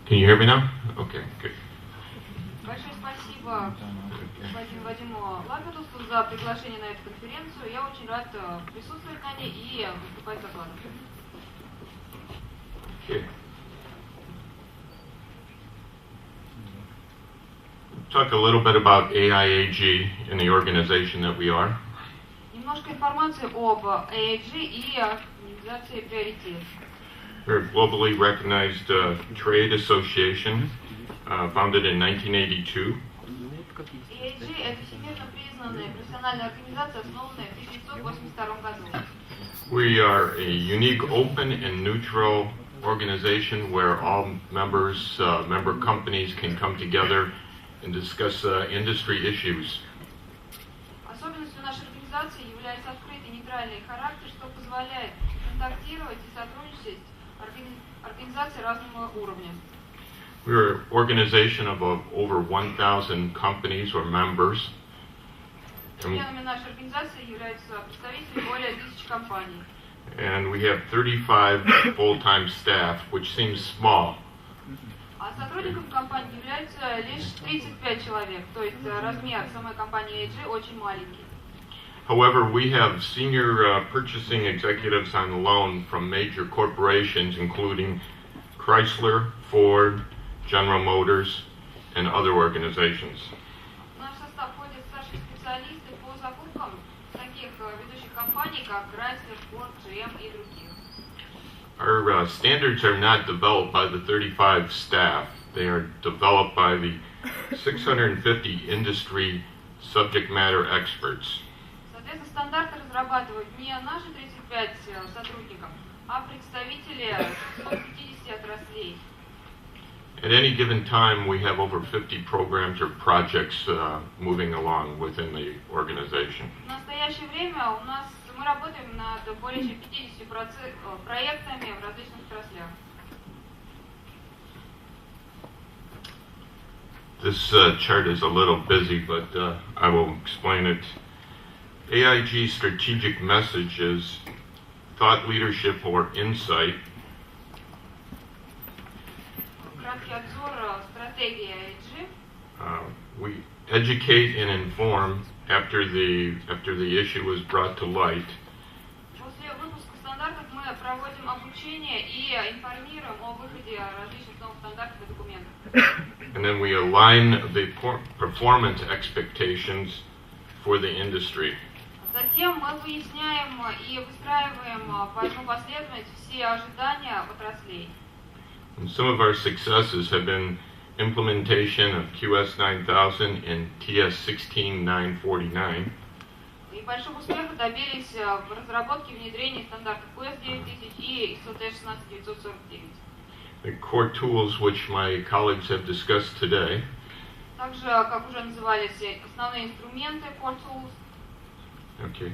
Can you hear me now? Okay, good. Большое спасибо Вадиму Лапидусу за приглашение на эту конференцию. Я очень рад присутствовать на ней и выступать с докладом. Okay. Talk a little bit about AIAG and the organization that we are. Немножко информации об AIAG и организации приоритет. We're a globally recognized trade association founded in 1982. AIAG – это всемирно признанная профессиональная организация, основанная в 1982 году. We are a unique, open, and neutral organization where all members, member companies can come together and discuss industry issues. Особенностью нашей организации является открытый нейтральный характер, что позволяет контактировать и сотрудничать организации разного уровня. We're an organization of over 1,000 companies or members. Членами нашей организации являются представители более 1000 компаний. And we have 35 full-time staff, which seems small. А сотрудником компании является лишь 35 человек, то есть размер самой компании AIAG очень маленький. However, we have senior purchasing executives on loan from major corporations, including Chrysler, Ford, General Motors, and other organizations. В наш состав входят старшие специалисты по закупкам таких ведущих компаний, как Chrysler, Ford, GM и других. Our standards are not developed by the 35 staff. They are developed by the 650 industry subject matter experts. Соответственно, стандарты разрабатывают не наши 35 сотрудников, а представители 150 отраслей. At any given time, we have over 50 programs or projects moving along within the organization. В настоящее время мы работаем над более чем 50 проектами в различных отраслях. This chart is a little busy, but I will explain it. AIG's strategic message is thought leadership or insight. Краткий обзор стратегии AIAG. We educate and inform after the issue is brought to light. После выпуска стандартов мы проводим обучение и информируем о выходе различных новых стандартов и документов. And then we align the performance expectations for the industry. Затем мы выясняем и выстраиваем в одну последовательность все ожидания отраслей. And some of our successes have been implementation of QS 9000 and TS 16949. И большого успеха добились в разработке и внедрении стандартов QS 9000 и ISO 16949. The core tools which my colleagues have discussed today. Также, как уже назывались, основные инструменты Core Tools. Okay.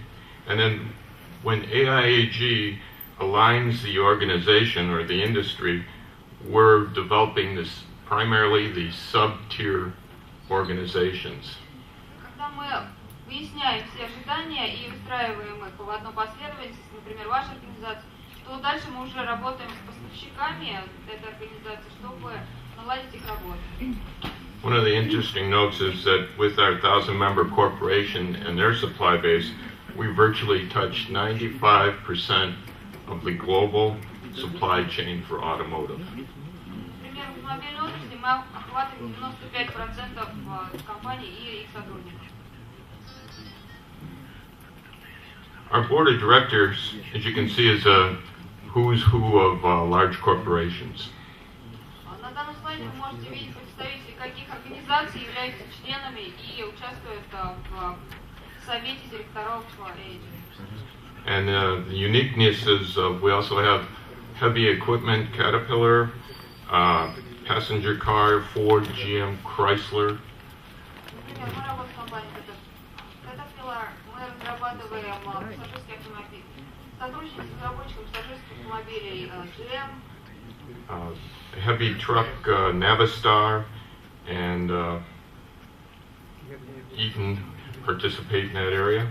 And then when AIAG aligns the organization or the industry, we're developing this primarily the sub-tier organizations. Когда мы выясняем все ожидания и выстраиваем их в одну последовательность, например, ваша организация, то дальше мы уже работаем с поставщиками этой организации, чтобы наладить их работу. One of the interesting notes is that with our 1,000-member corporation and their supply base, we virtually touch 95% of the global supply chain for automotive. Например, в мобильной отрасли мы охватываем 95% компаний и их сотрудников. Our board of directors, as you can see, is a who's who of large corporations. На данном слайде вы можете видеть представителей каких организаций являются членами и участвуют в совете директоров AIAG. And the uniqueness is we also have heavy equipment, Caterpillar, passenger car, Ford, GM, Chrysler. Например, мы работаем в компании Caterpillar, мы разрабатываем пассажирские автомобили. Сотрудничаем с разработчиком пассажирских автомобилей GM. Heavy truck, Navistar, and Eaton participate in that area.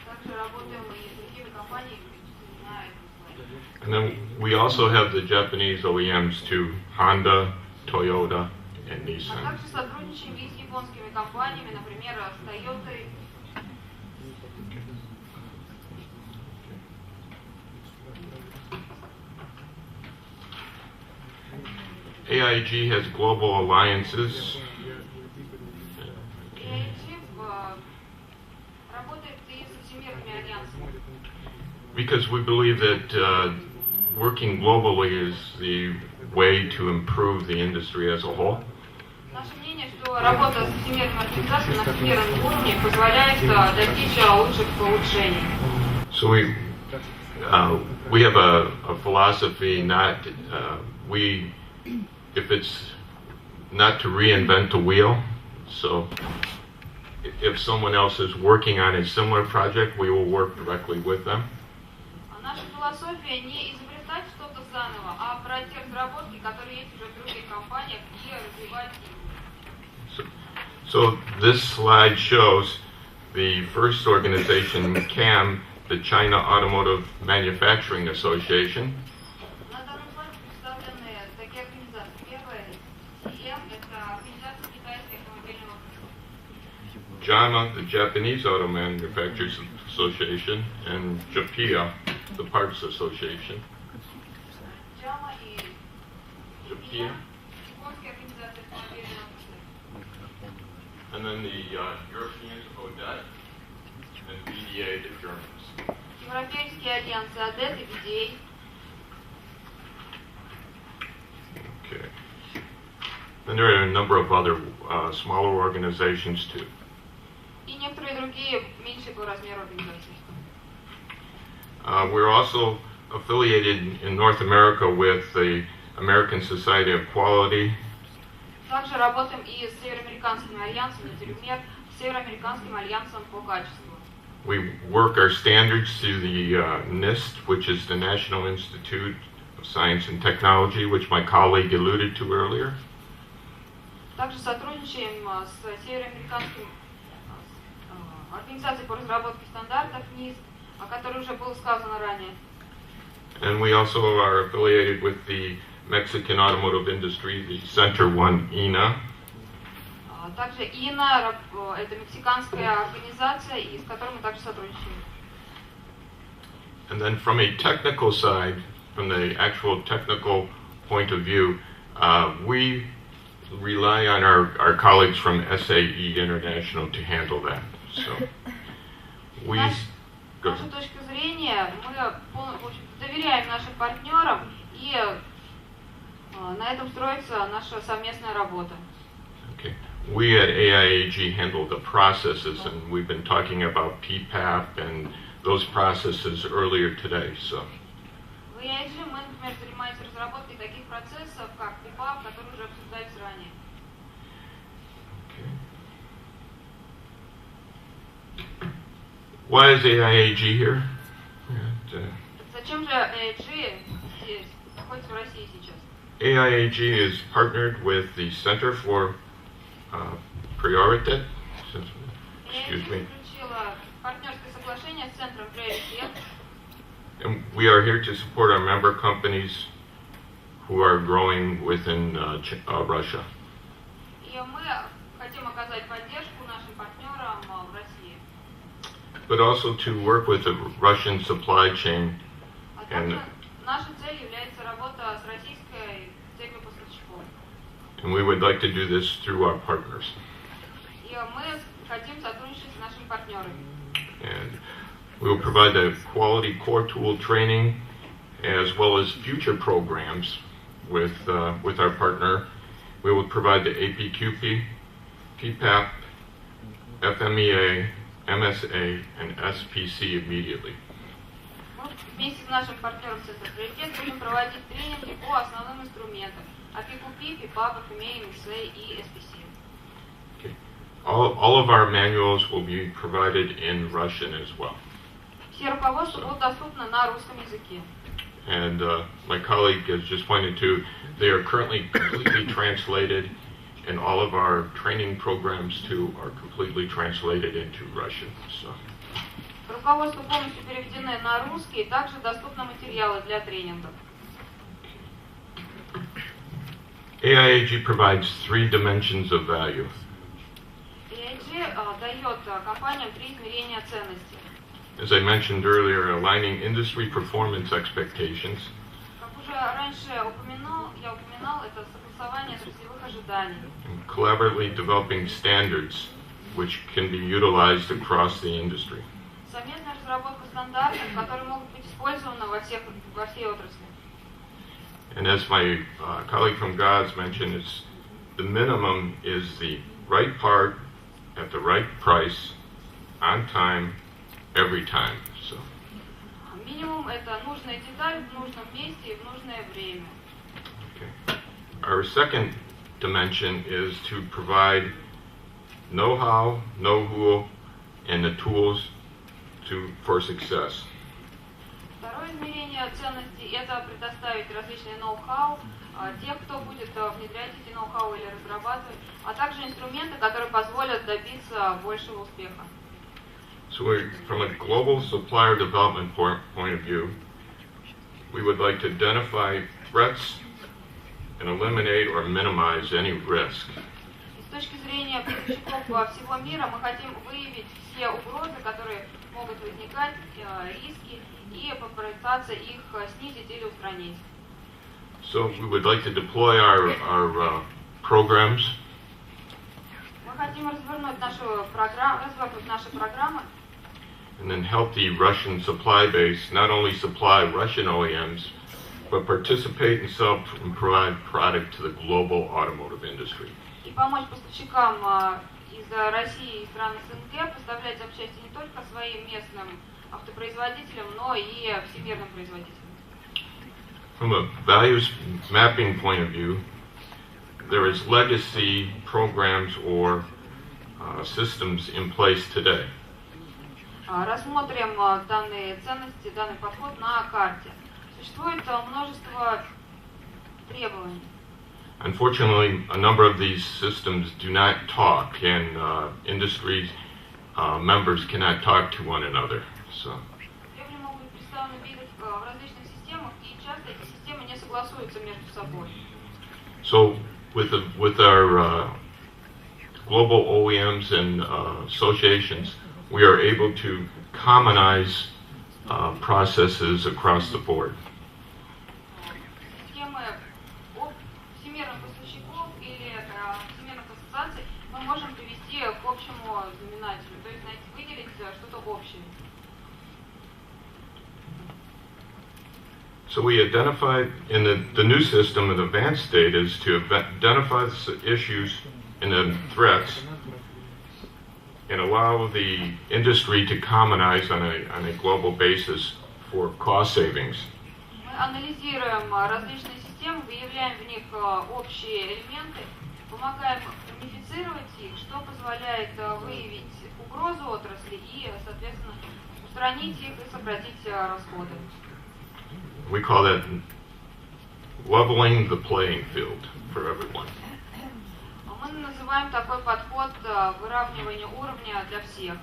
Также работаем и с другими компаниями на этом слайде. And then we also have the Japanese OEMs too, Honda, Toyota, and А Nissan. также сотрудничаем и с японскими компаниями, например, с Toyota. AIAG has global alliances. AIAG работает и со всемирными альянсами. Because we believe that working globally is the way to improve the industry as a whole. Наше мнение, что работа с всемирной организацией на всемирном уровне позволяет достичь лучших улучшений. So we have a philosophy if it's not to reinvent the wheel. So if someone else is working on a similar project, we will work directly with them. Наша философия не изобретать что-то заново, а брать те разработки, которые есть уже в других компаниях, и развивать их. So this slide shows the first organization, CAM, the China Automotive Manufacturing Association. На данном слайде представлены такие организации. Первая ЕМ – это организация китайской автомобильного JAMA, the Japanese Auto Manufacturers Association, and JAPIA, the Parts Association. JAMA и JAPIA. японская организация автомобильного. And then the Europeans, ODET, and VDA, the Germans. Европейские альянсы АДЭТ и VDA. Okay. Then there are a number of other smaller organizations too. И некоторые другие меньше по размеру организаций. We're also affiliated in North America with the American Society of Quality. Также работаем и с Северо-американским альянсом, например, с Северо-американским альянсом по качеству. We work our standards through the NIST, which is the National Institute of Science and Technology, which my colleague alluded to earlier. Также сотрудничаем с Северо-американским организацией по разработке стандартов НИСТ, о которой уже было сказано ранее. And we also are affiliated with the Mexican automotive industry, the Center One INA. Также ИНА – это мексиканская организация, и с которой мы также сотрудничаем. And then from a technical side, from the actual technical point of view, we rely on our colleagues from SAE International to handle that. So we С нашей точки зрения, мы доверяем нашим партнерам, и на этом строится наша совместная работа. Okay. We at AIAG handle the processes, and we've been talking about PPAP and those processes earlier today. So. В AIAG мы, например, занимаемся разработкой таких процессов, как PPAP, которые уже обсуждались ранее. Okay. Why is AIAG here? Зачем же AIAG здесь, находится в России сейчас? AIAG is partnered with the Center for Priority. Excuse me. Заключила партнерское соглашение с Центром приоритет. And we are here to support our member companies who are growing within Russia. И мы хотим оказать поддержку нашим партнерам в России. But also to work with the Russian supply chain. А также наша цель является работа с российской цепью поставщиков. And we would like to do this through our partners. И мы хотим сотрудничать с нашими партнерами. And we will provide the quality core tool training as well as future programs with our partner. We will provide the APQP, PPAP, FMEA, MSA, and SPC immediately. Мы вместе с нашим партнером Центра приоритет будем проводить тренинги по основным инструментам APQP, PPAP, FMEA, MSA и SPC. Okay. All of our manuals will be provided in Russian as well. Все руководства будут доступны на русском языке. And my colleague has just pointed to, they are currently completely translated, and all of our training programs too are completely translated into Russian. So. Руководство полностью переведены на русский, также доступны материалы для тренингов. AIAG provides 3 dimensions of value. AIAG дает компаниям 3 измерения ценности. As I mentioned earlier, aligning industry performance expectations Как уже раньше я упоминал, это согласование отраслевых ожиданий. and collaboratively developing standards which can be utilized across the industry. Совместная разработка стандартов, которые могут быть использованы во всей отрасли. And as my colleague from GODS mentioned, the minimum is the right part at the right price, on time, every time. So. Минимум это нужная деталь в нужном месте и в нужное время. Okay. Our second dimension is to provide know-how, know-who, and the tools for success. Второе измерение ценностей – это предоставить различные ноу-хау, тех, кто будет внедрять эти ноу-хау или разрабатывать, а также инструменты, которые позволят добиться большего успеха. So from a global supplier development point of view, we would like to identify threats and eliminate or minimize any risk. С точки зрения поставщиков всего мира мы хотим выявить все угрозы, которые могут возникать, риски, и попытаться их снизить или устранить. So we would like to deploy our programs. Мы хотим развернуть наши программы. And then help the Russian supply base not only supply Russian OEMs, but participate and sell and provide product to the global automotive industry. И помочь поставщикам из России и стран СНГ поставлять запчасти не только своим местным автопроизводителям, но и всемирным производителям. From a values mapping point of view, there is legacy programs or systems in place today. Рассмотрим данные ценности, данный подход на карте. Существует множество требований. Unfortunately, a number of these systems do not talk, and industry members cannot talk to one another. So. Требования могут быть представлены в видах в различных системах, и часто эти системы не согласуются между собой. So, with our global OEMs and associations, we are able to commonize processes across the board. Системы всемирных поставщиков или всемирных ассоциаций мы можем привести к общему знаменателю, то есть выделить что-то общее. So we identified in the new system of advanced state is to identify the issues and the threats and allow the industry to commonize on a global basis for cost savings. Мы анализируем различные системы, выявляем в них общие элементы, помогаем унифицировать их, что позволяет выявить угрозу отрасли и, соответственно, устранить их и сократить расходы. We call that leveling the playing field for everyone. Мы называем такой подход выравнивания уровня для всех.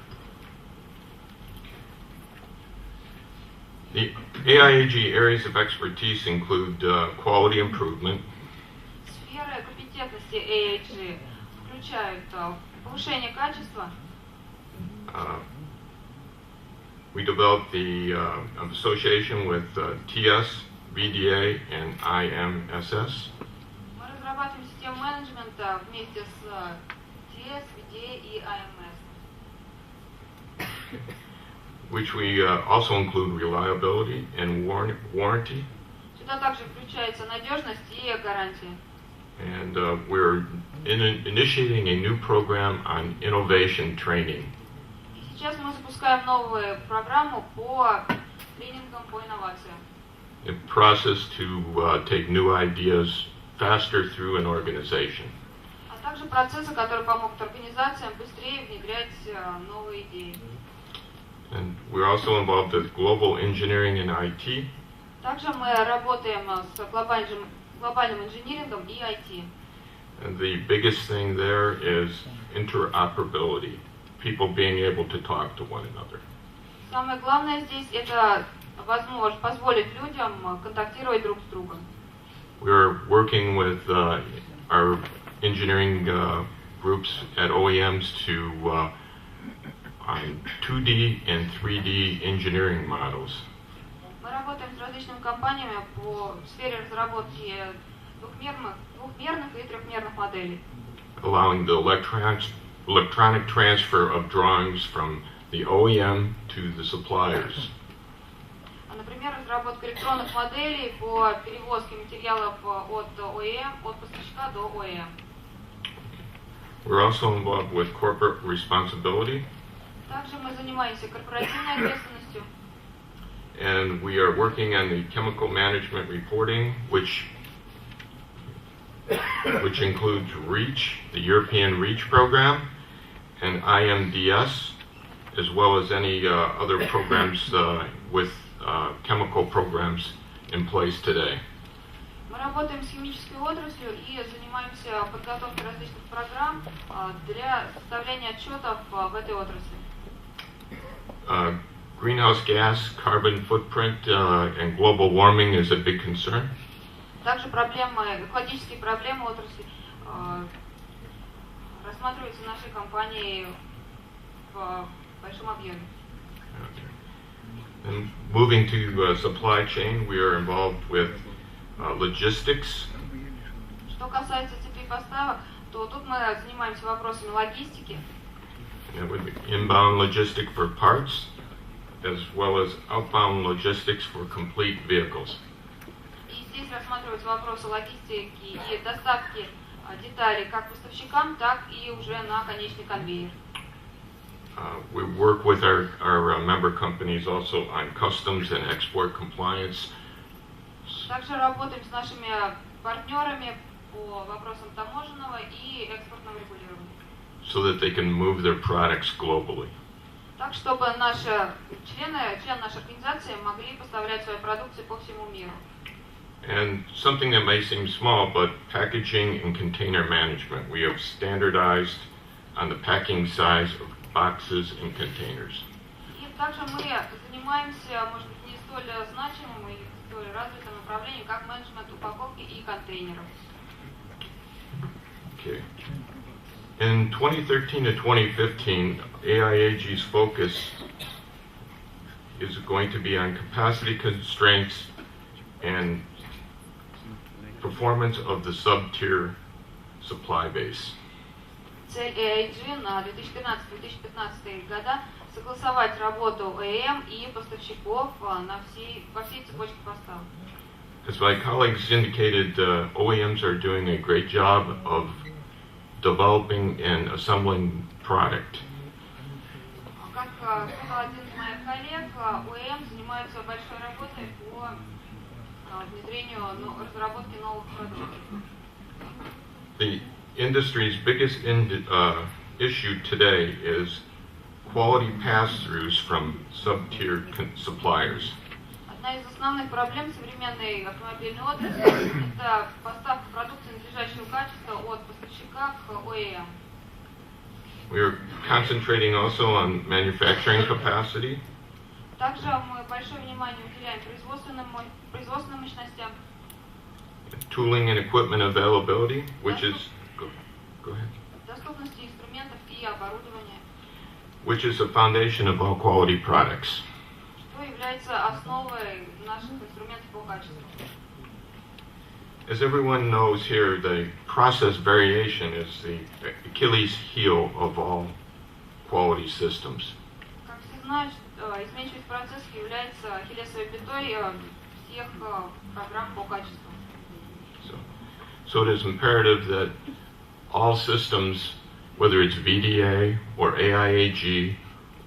The AIAG areas of expertise include quality improvement, Сферы компетентности AIAG включают повышение качества. We developed the association with TS, VDA, and IMSS. Мы разрабатываем систему менеджмента вместе с TS, VDA и IMS. Which we also include reliability and warranty. Сюда также включается надежность и гарантия. And we're initiating a new program on innovation training. И сейчас мы запускаем новую программу по тренингам по инновациям. A process to take new ideas faster through an organization. А также процессы, которые помогут организациям быстрее внедрять новые идеи. And we're also involved with global engineering and IT. Также мы работаем с глобальным инжинирингом и IT. And the biggest thing there is interoperability, people being able to talk to one another. Самое главное здесь это возможность позволить людям контактировать друг с другом. We're working with our engineering groups at OEMs to on 2D and 3D engineering models. Мы работаем с различными компаниями в сфере разработки двухмерных и трехмерных моделей. Allowing the electronic transfer of drawings from the OEM to the suppliers. Например, разработка электронных моделей по перевозке материалов от ОЕМ, от поставщика до ОЕМ. We're also involved with corporate responsibility. Также мы занимаемся корпоративной ответственностью. And we are working on the chemical management reporting, which includes REACH, the European REACH program, and IMDS, as well as any other programs with chemical programs in place today. Мы работаем с химической отраслью и занимаемся подготовкой различных программ для составления отчетов в этой отрасли. Greenhouse gas, carbon footprint, and global warming is a big concern. Также экологические проблемы отрасли рассматриваются нашей компанией в большом объеме. And moving to supply chain, we are involved with logistics. Что касается цепей поставок, то тут мы занимаемся вопросами логистики. That would be inbound logistic for parts, as well as outbound logistics for complete vehicles. И здесь рассматриваются вопросы логистики и доставки деталей как поставщикам, так и уже на конечный конвейер. We work with our member companies also on customs and export compliance. Также работаем с нашими партнерами по вопросам таможенного и экспортного регулирования. So that they can move their products globally. Так, чтобы наши члены нашей организации могли поставлять свою продукцию по всему миру. And something that may seem small, but packaging and container management. We have standardized on the packing size of boxes and containers. И также мы занимаемся, может быть, не столь значимым и столь развитым направлением, как менеджмент упаковки и контейнеров. Okay. In 2013 to 2015, AIAG's focus is going to be on capacity constraints and performance of the sub-tier supply base. Цель AIAG на 2013-2015 года согласовать работу ОЕМ и поставщиков во всей цепочке поставок. As my colleagues indicated, OEMs are doing a great job of developing and assembling product. Как сказал один из моих коллег, ОЕМ занимается большой работой по внедрению разработки новых продуктов. The industry's biggest issue today is quality pass-throughs from sub-tier suppliers. Одна из основных проблем современной автомобильной отрасли – это поставка продукции надлежащего качества от поставщика к ОЕМ. We are concentrating also on manufacturing capacity. Также мы большое внимание уделяем производственным мощностям. Tooling and equipment availability, which is go ahead. Доступности инструментов и оборудования. Which is the foundation of all quality products. Что является основой наших инструментов по качеству. As everyone knows here, the process variation is the Achilles heel of all quality systems. Как все знают, изменчивость процесса является ахиллесовой пятой всех программ по качеству. So it is imperative that all systems, whether it's VDA or AIAG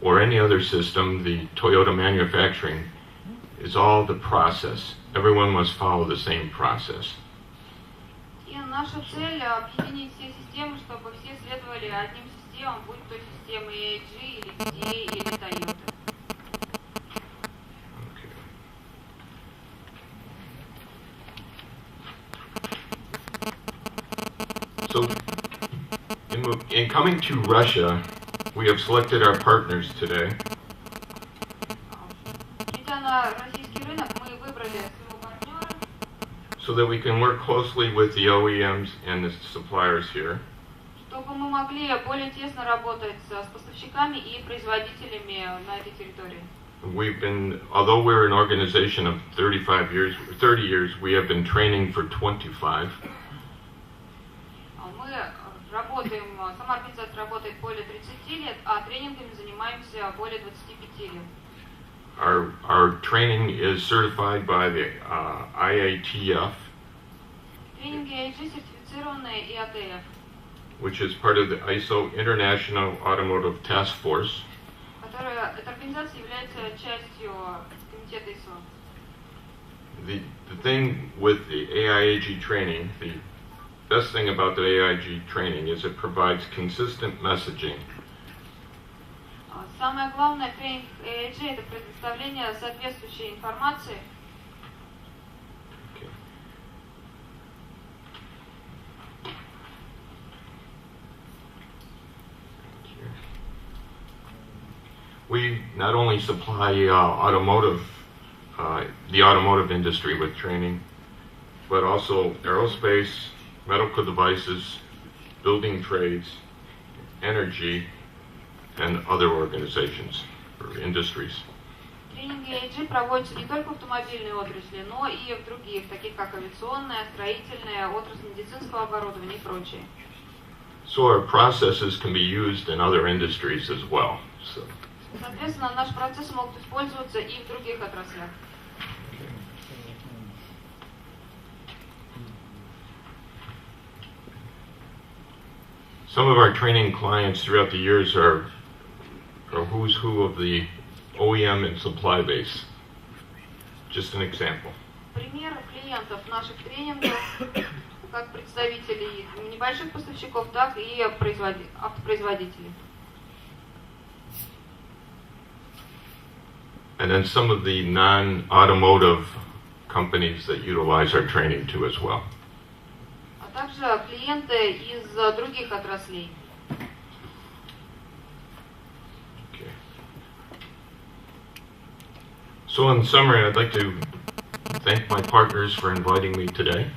or any other system, the Toyota manufacturing, is all the process. Everyone must follow the same process. И наша цель объединить все системы, чтобы все следовали одним системам, будь то системы AIAG или VDA или Toyota. So, in coming to Russia, we have selected our partners today. выйдя на российский рынок, мы выбрали своего партнера, so that we can work closely with the OEMs and the suppliers here. чтобы мы могли более тесно работать с поставщиками и производителями на этой территории. Although we're an organization of 30 years, we have been training for 25. Мы работаем, сама организация работает более 30 лет, а тренингами занимаемся более 25 лет. Our training is certified by the IATF, Тренинги AIAG сертифицированные и ATF, which is part of the ISO International Automotive Task Force. Эта организация является частью комитета ISO. The thing with the AIAG training, the best thing about the AIAG training is it provides consistent messaging. Самое главное в тренинге AIAG это предоставление соответствующей информации. Okay. We not only supply the automotive industry with training, but also aerospace, medical devices, building trades, energy, and other organizations or industries. Тренинги AIAG проводятся не только в автомобильной отрасли, но и в других, таких как авиационная, строительная, отрасль медицинского оборудования и прочее. So our processes can be used in other industries as well. So. Соответственно, наши процессы могут использоваться и в других отраслях. Some of our training clients throughout the years are who's who of the OEM and supply base. Just an example. Примеры клиентов наших тренингов, как представителей небольших поставщиков, так и автопроизводителей. And then some of the non-automotive companies that utilize our training too as well. А также клиенты из других отраслей. Okay. So in summary, I'd like to thank my partners for inviting me today.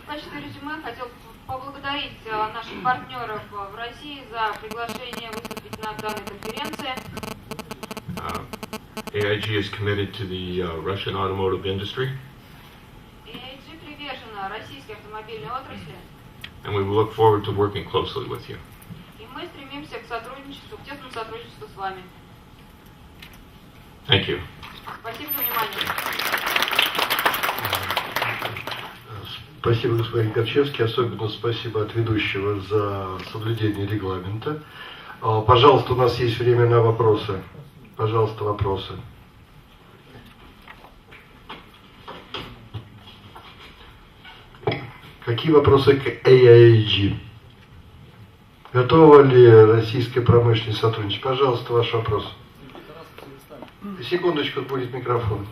В качестве резюме хотел поблагодарить наших партнеров в России за приглашение выступить на данной конференции. AIG is committed to the Russian automotive industry. AIAG привержена российской автомобильной отрасли. And we look forward to working closely with you. И мы стремимся к сотрудничеству, к тесному сотрудничеству с вами. Thank you. Спасибо за внимание. Спасибо, господин Карczewski. Особенно спасибо от ведущего за соблюдение регламента. Пожалуйста, у нас есть время на вопросы. Пожалуйста, вопросы. Какие вопросы к AIAG? Готова ли российская промышленность сотрудничать? Пожалуйста, ваш вопрос. Секундочку, будет микрофон.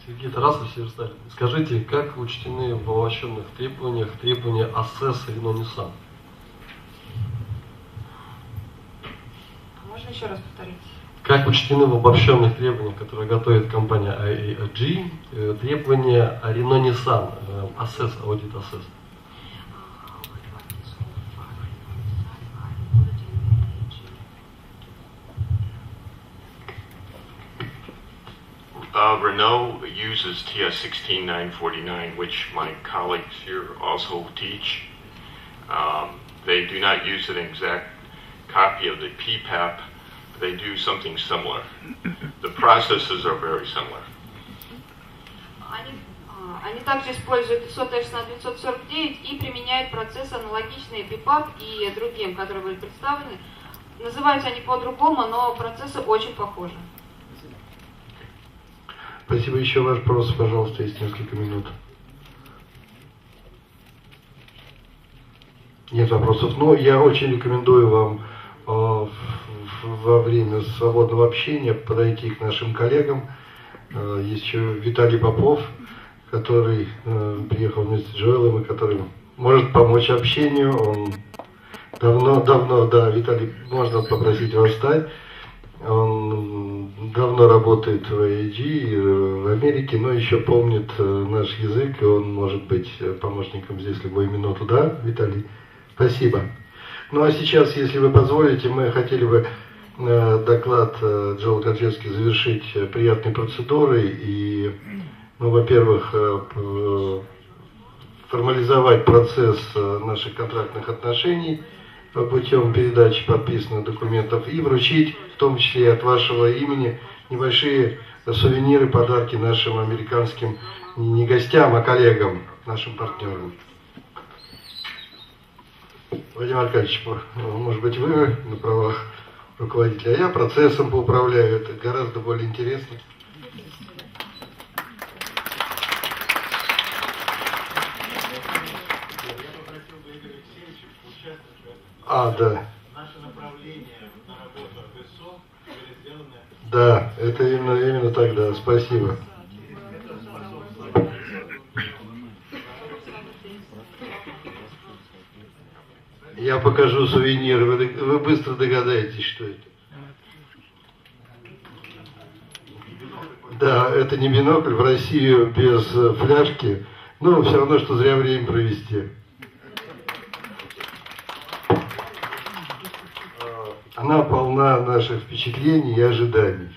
Сергей Тарасов, Северо-американских. Скажите, как учтены в обобщенных требованиях требования АСЭС и Nissan? Можно еще раз повторить? Как учтены в обобщенных требованиях, которые готовит компания AIAG, требования Nissan, АСЭС, аудит АСЭС? Renault uses TS16949, which my colleagues here also teach. They do not use an exact copy of the PPAP. They do something similar. The processes are very similar. Они также используют ISO T16949 и применяют процессы аналогичные PPAP и другим, которые были представлены. Называются они по-другому, но процессы очень похожи. Спасибо. Еще вопрос, пожалуйста, есть несколько минут. Нет вопросов. Но я очень рекомендую вам во время свободного общения подойти к нашим коллегам. Есть еще Виталий Попов, который приехал вместе с Джоэлом и который может помочь общению. Он Давно, да, Виталий, можно попросить вас встать. Он давно работает в AIAG, в Америке, но еще помнит наш язык, и он может быть помощником здесь любую минуту, да, Виталий? Спасибо. Ну а сейчас, если вы позволите, мы хотели бы доклад Джоэла Карczewski завершить приятной процедурой и, ну, во-первых, формализовать процесс наших контрактных отношений путем передачи подписанных документов и вручить, в том числе и от вашего имени, небольшие сувениры, подарки нашим американским не гостям, а коллегам, нашим партнерам. Владимир Аркадьевич, может быть, вы на правах руководителя, а я процессом поуправляю, это гораздо более интересно. Да. Наше направление на работу ВСО были сделаны. Да, это именно так, да, спасибо. Я покажу сувенир, вы быстро догадаетесь, что это. Да, это не бинокль, в Россию без фляжки, но все равно, что зря время провести. Она полна наших впечатлений и ожиданий.